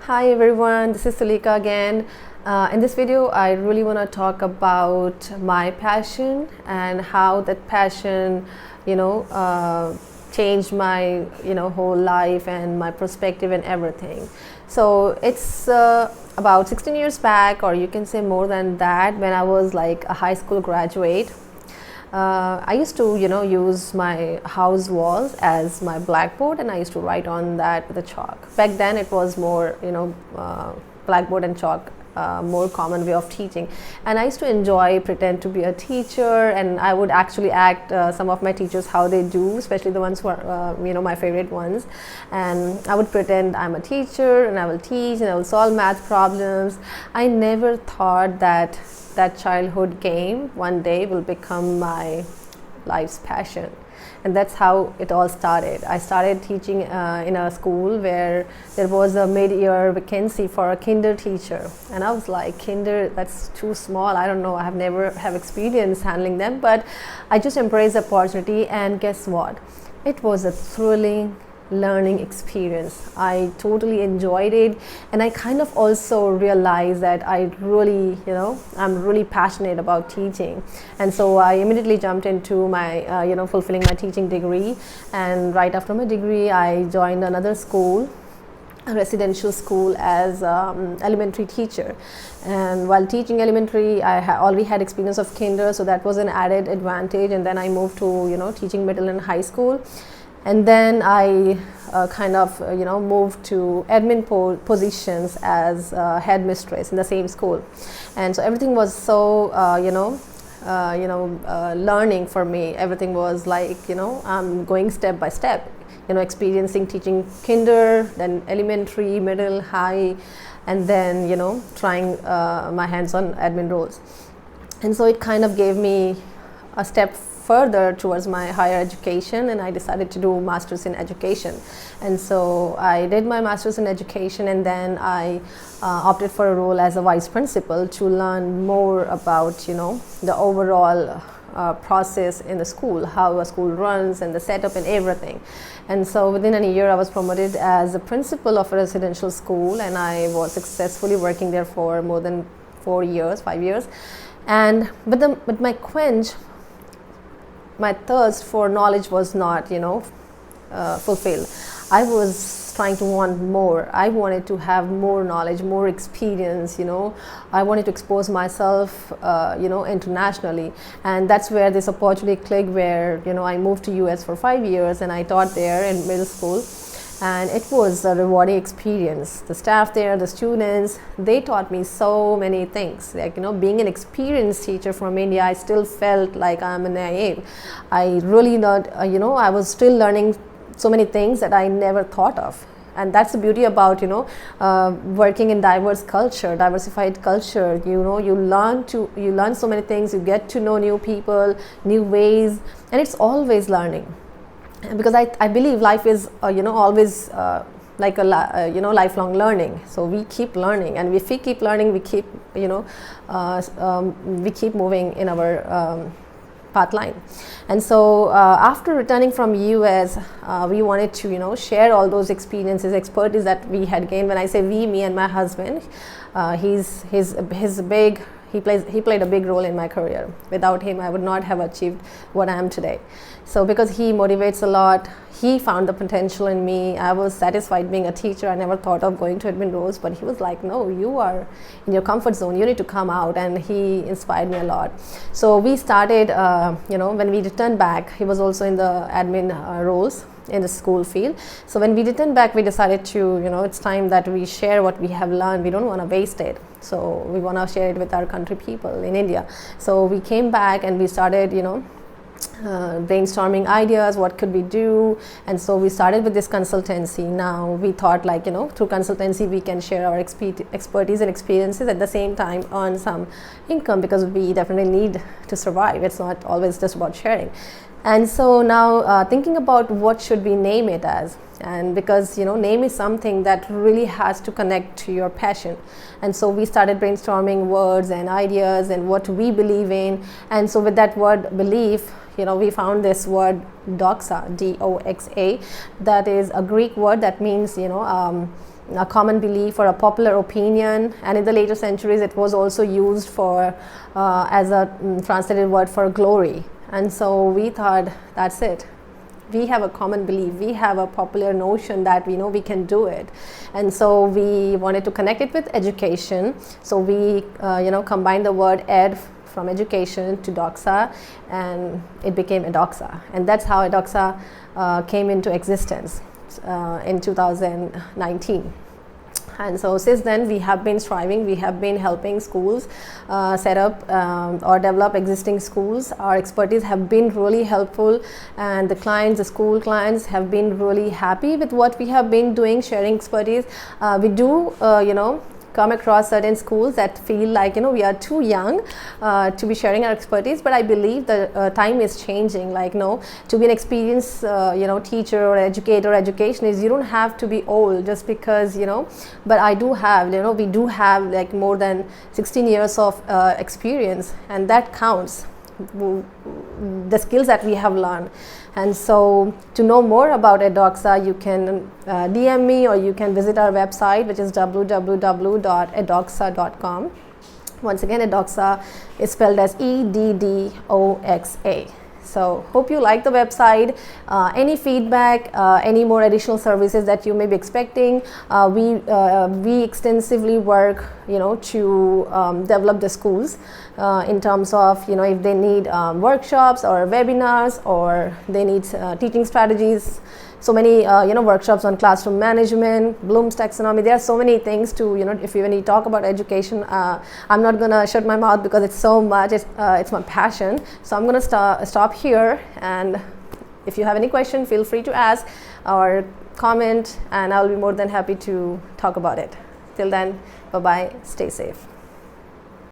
Hi everyone, this is Sulika again. In this video, I really want to talk about my passion and how that passion, changed my, whole life and my perspective and everything. So it's about 16 years back, or you can say more than that, when I was like a high school graduate. I used to, use my house walls as my blackboard, and I used to write on that with a chalk. Back then, it was more, blackboard and chalk, more common way of teaching. And I used to enjoy pretend to be a teacher, and I would actually act some of my teachers how they do, especially the ones who are, my favorite ones. And I would pretend I'm a teacher, and I will teach, and I will solve math problems. I never thought that childhood game one day will become my life's passion. And that's how it all started. I started teaching in a school where there was a mid-year vacancy for a kinder teacher, and I was like, kinder, that's too small, I don't know, I have never have experience handling them, but I just embraced the opportunity. And guess what, it was a thrilling learning experience. I totally enjoyed it, and I kind of also realized that I really, I'm really passionate about teaching. And so I immediately jumped into my, fulfilling my teaching degree. And right after my degree, I joined another school, a residential school, as elementary teacher. And while teaching elementary, I already had experience of kinder, so that was an added advantage. And then I moved to teaching middle and high school. And then I moved to admin positions as headmistress in the same school. And so everything was so, learning for me. Everything was like, I'm going step by step, experiencing teaching kinder, then elementary, middle, high, and then, trying my hands on admin roles. And so it kind of gave me a step further towards my higher education, and I decided to do masters in education. And so I did my masters in education, and then I opted for a role as a vice principal to learn more about the overall process in the school, how a school runs and the setup and everything. And so within a year I was promoted as a principal of a residential school, and I was successfully working there for more than 5 years. And but my thirst for knowledge was not, fulfilled. I was trying to want more. I wanted to have more knowledge, more experience, I wanted to expose myself, internationally. And that's where this opportunity clicked, where, I moved to US for 5 years, and I taught there in middle school. And it was a rewarding experience. The staff there, the students, they taught me so many things. Like, being an experienced teacher from India, I still felt like I'm a naive. I really not, I was still learning so many things that I never thought of. And that's the beauty about, working in diversified culture. You learn so many things, you get to know new people, new ways, and it's always learning. Because I believe life is always like a lifelong learning. So we keep learning, and if we keep learning, we keep we keep moving in our path line. And so after returning from US, we wanted to share all those experiences, expertise that we had gained. When I say we, me and my husband, he played a big role in my career. Without him, I would not have achieved what I am today. So because he motivates a lot, he found the potential in me. I was satisfied being a teacher. I never thought of going to admin roles, but he was like, no, you are in your comfort zone, you need to come out. And he inspired me a lot. So we started, when we returned back, he was also in the admin roles in the school field. So when we returned back, we decided to, it's time that we share what we have learned. We don't want to waste it. So we want to share it with our country people in India. So we came back and we started, brainstorming ideas, what could we do. And so we started with this consultancy. Now we thought, through consultancy we can share our expertise and experiences, at the same time earn some income, because we definitely need to survive. It's not always just about sharing. And so now thinking about what should we name it as, and because name is something that really has to connect to your passion. And so we started brainstorming words and ideas and what we believe in. And so with that word belief, we found this word Doxa, D-O-X-A, that is a Greek word that means a common belief or a popular opinion, and in the later centuries it was also used for as a translated word for glory. And so we thought, that's it, we have a common belief, we have a popular notion that we know we can do it. And so we wanted to connect it with education, so we combined the word ed from education to doxa, and it became Eddoxa. And that's how Eddoxa came into existence in 2019. And so since then we have been striving, we have been helping schools set up or develop existing schools. Our expertise have been really helpful, and the clients, the school clients, have been really happy with what we have been doing, sharing expertise. We do come across certain schools that feel like we are too young to be sharing our expertise, but I believe the time is changing. Like to be an experienced teacher or educator, educationist, you don't have to be old just because but I do have we do have like more than 16 years of experience, and that counts, the skills that we have learned. And so to know more about Eddoxa, you can DM me, or you can visit our website, which is www.eddoxa.com. Once again, Eddoxa is spelled as EDDOXA. So hope you like the website. Any feedback, any more additional services that you may be expecting, we extensively work to develop the schools in terms of if they need workshops or webinars, or they need teaching strategies. So many workshops on classroom management, Bloom's taxonomy. There are so many things to when you talk about education, I'm not gonna shut my mouth because it's so much. It's my passion. So I'm gonna stop here, and if you have any question, feel free to ask or comment, and I'll be more than happy to talk about it. Till then, bye bye. Stay safe.